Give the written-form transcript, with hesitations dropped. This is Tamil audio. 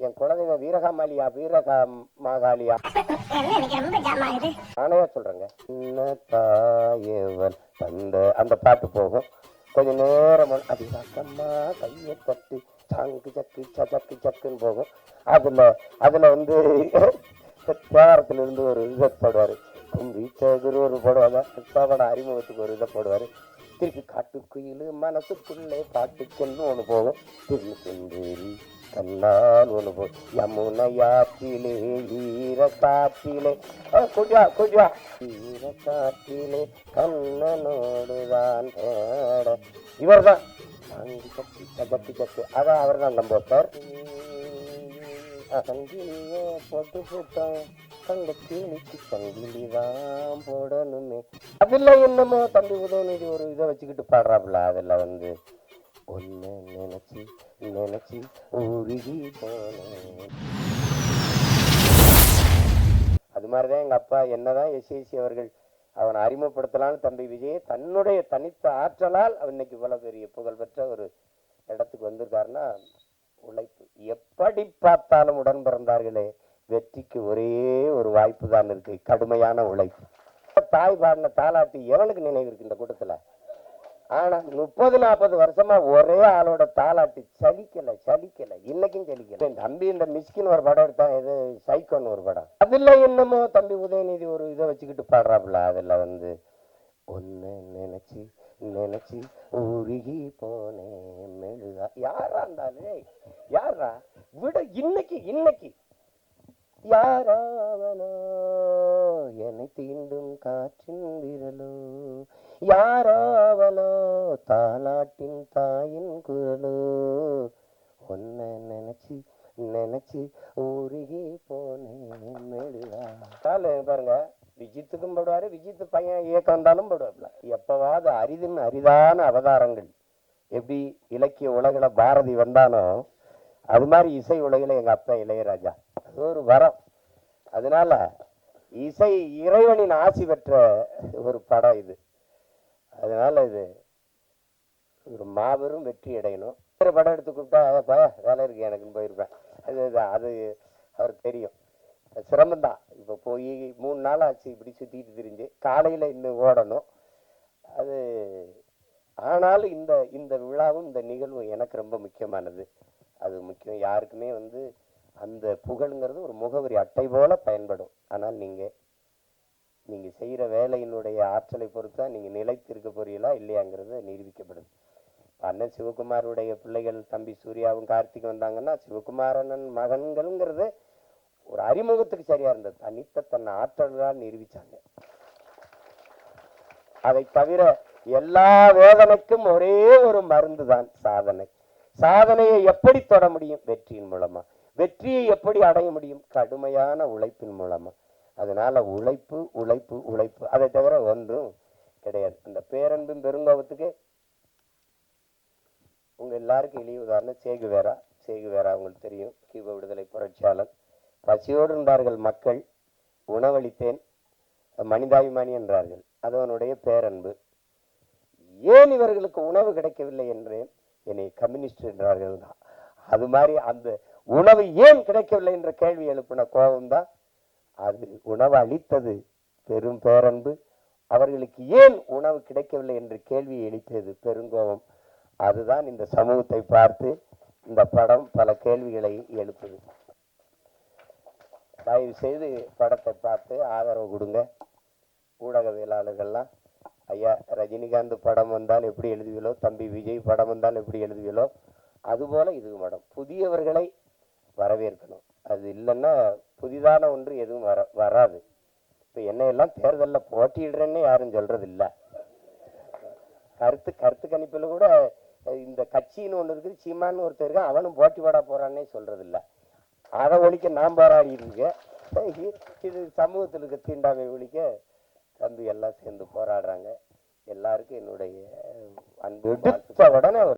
என் குலதெய்வம் வீரகாமாலியா வீரகாமாகாலியா நானே சொல்றேங்க. தாயவன் தந்த அந்த பாட்டு போகும். கொஞ்ச நேரம் அதிகமா கையை தட்டு சங்கு சக்கு சக்கு சக்குன்னு போகும். அதுல வந்து தேவாரத்துல இருந்து ஒரு இதை போடுவாரு. கும்பி சதுரு ஒரு போடுவாங்க. சோபட அறிமுகத்துக்கு ஒரு இதை போடுவாரு. திருப்பி காட்டுக்குயில் மனசுக்குள்ளே பாட்டுக்கென்று ஒன்று போகும். திருச்செந்தேரி கண்ணால் ஒன்று போகும். யமுனையாற்றிலே ஈர காற்றிலே கொஞ்சம் ஈர காற்றிலே கண்ணனோடுதான் தேட. இவர் தான் சக்தி சக்தி சக்தி. அதான் அவர் தான் நம்ம சார். சங்கிலிய போட்டு போட்டோம் கண்ட கீழிக்கு சங்கிலிதான் போடணுமே. அதில் என்னமோ தம்பி உதயநிதி ஒரு இதை வச்சுக்கிட்டு பாடுறாப்புல. அதில் வந்து ஒன்று நினைச்சு நினைச்சு உருகி போனேன். அது மாதிரிதான் எங்க அப்பா என்னதான் எஸ்ஏசி அவர்கள் அவனை அறிமுகப்படுத்தலான்னு தம்பி விஜய் தன்னுடைய தனித்த ஆற்றலால் இன்னைக்கு இவ்வளவு பெரிய புகழ்பெற்ற ஒரு இடத்துக்கு வந்திருக்காருன்னா உழைப்பு. எப்படி பார்த்தாலும் உடன் பிறந்தார்களே வெற்றிக்கு ஒரே ஒரு வாய்ப்பு தான் இருக்கு, கடுமையான உழைப்பு. தாய் பாடின தாலாட்டு எவனுக்கு நினைவு இருக்கு இந்த கூட்டத்துல? ஆனா 30-40 வருஷமா ஒரே ஆளோட தாலாட்டு சலிக்கல. இன்னைக்கும் சலிக்கல. தம்பி இந்த மிஸ்கின் ஒரு படம் எடுத்தான், இது சைக்கோன்னு ஒரு படம். அதுல என்னமோ தம்பி உதயநிதி ஒரு இதை வச்சுக்கிட்டு பாடுறாப்புல. அதுல வந்து ஒன்னு நினைச்சு நினைச்சு உருகி போனேன் மெழுகா. யாரா இருந்தாலும் யாரா விட இன்னைக்கு யாராவனோ என்னை தீண்டும் காற்றின் விரலோ, யாராவனோ தாலாட்டின் தாயின் குரலோ, ஒன்ன நினைச்சு நினைச்சு உருகி போனேன் மெழுகா. பாருங்க, விஜித்துக்கும் போடுவாரு, விஜித்து பையன் இயக்கம் வந்தாலும் போடுவாப்புல. எப்பவாவது அரிதான அவதாரங்கள். எப்படி இலக்கிய உலகில பாரதி வந்தானோ அது மாதிரி இசை உலகில எங்க அப்பா இளையராஜா. அது ஒரு வரம். அதனால இசை இறைவனின் ஆசி பெற்ற ஒரு படம் இது. அதனால இது ஒரு மாபெரும் வெற்றி அடையணும். வேறு படம் எடுத்து கூப்பிட்டா வேலை இருக்கு எனக்குன்னு போயிருப்பேன். அது அவருக்கு தெரியும். சிரமம்தான். இப்போ போய் 3 நாள் ஆச்சு இப்படி சுற்றிட்டு திரிஞ்சு. காலையில் இன்னும் ஓடணும். அது ஆனாலும் இந்த விழாவும் இந்த நிகழ்வும் எனக்கு ரொம்ப முக்கியமானது. அது முக்கியம். யாருக்குமே வந்து அந்த புகழுங்கிறது ஒரு முகவரி அட்டை போல பயன்படும். ஆனால் நீங்கள் செய்கிற வேலையினுடைய ஆற்றலை பொறுத்து தான் நீங்கள் நிலைத்திருக்க போறீங்களா இல்லையாங்கிறது நிரூபிக்கப்படுது. அண்ணன் சிவகுமாருடைய பிள்ளைகள் தம்பி சூர்யாவும் கார்த்திக் வந்தாங்கன்னா சிவகுமாரன் மகன்கள்ங்கிறது ஒரு அறிமுகத்துக்கு சரியா இருந்தது. தன்னை ஆற்றலால் நிரூபிச்சாங்க. அதை தவிர எல்லா வேதனைக்கும் ஒரே ஒரு மருந்து தான் சாதனை. சாதனையை எப்படி தொட முடியும்? வெற்றியின் மூலமா. வெற்றியை எப்படி அடைய முடியும்? கடுமையான உழைப்பின் மூலமா. அதனால உழைப்பு உழைப்பு உழைப்பு, அதை தவிர ஒன்றும் கிடையாது. அந்த பேரன்பும் பெருங்கோபத்துக்கு உங்க எல்லாருக்கும் எளிய உதாரணம் சேகுவேரா. உங்களுக்கு தெரியும், கியூப விடுதலை புரட்சியாளர். பசியோடு இருந்தார்கள் மக்கள், உணவளித்தேன் மனிதாபிமானி என்றார்கள். அது அவனுடைய பேரன்பு. ஏன் இவர்களுக்கு உணவு கிடைக்கவில்லை என்றேன், என்னை கம்யூனிஸ்ட் என்றார்கள் தான். அது மாதிரி அந்த உணவு ஏன் கிடைக்கவில்லை என்ற கேள்வி எழுப்பின கோபம்தான். அது உணவு அளித்தது பெரும் பேரன்பு. அவர்களுக்கு ஏன் உணவு கிடைக்கவில்லை என்று கேள்வியை எழுப்பியது பெருங்கோபம். அதுதான் இந்த சமூகத்தை பார்த்து இந்த படம் பல கேள்விகளை எழுப்புது. தயவு செய்து படத்தை பார்த்து ஆதரவு கொடுங்க. ஊடகவியலாளர்கள்லாம், ஐயா ரஜினிகாந்த் படம் வந்தால் எப்படி எழுதுவீங்களோ, தம்பி விஜய் படம் வந்தால் எப்படி எழுதுவீங்களோ, அதுபோல இது படம் புதியவர்களை வரவேற்கணும். அது இல்லைன்னா புதிதான ஒன்று எதுவும் வராது. இப்போ என்னையெல்லாம் தேர்தலில் போட்டியிடுறேன்னு யாரும் சொல்றது இல்லை. கருத்து கணிப்பில் கூட இந்த கட்சின்னு ஒன்று இருக்குது, சீமான்னு ஒருத்தர் இருக்கான், அவனும் போட்டி போட போறான்னே சொல்றது இல்லை. அதை ஒழிக்க நான் போராடிட்டு இருக்கேன். இது சமூகத்தில் இருக்க தீண்டாமை ஒழிக்க தம்பி எல்லாம் சேர்ந்து போராடுறாங்க. எல்லாருக்கும் என்னுடைய அன்பு உடனே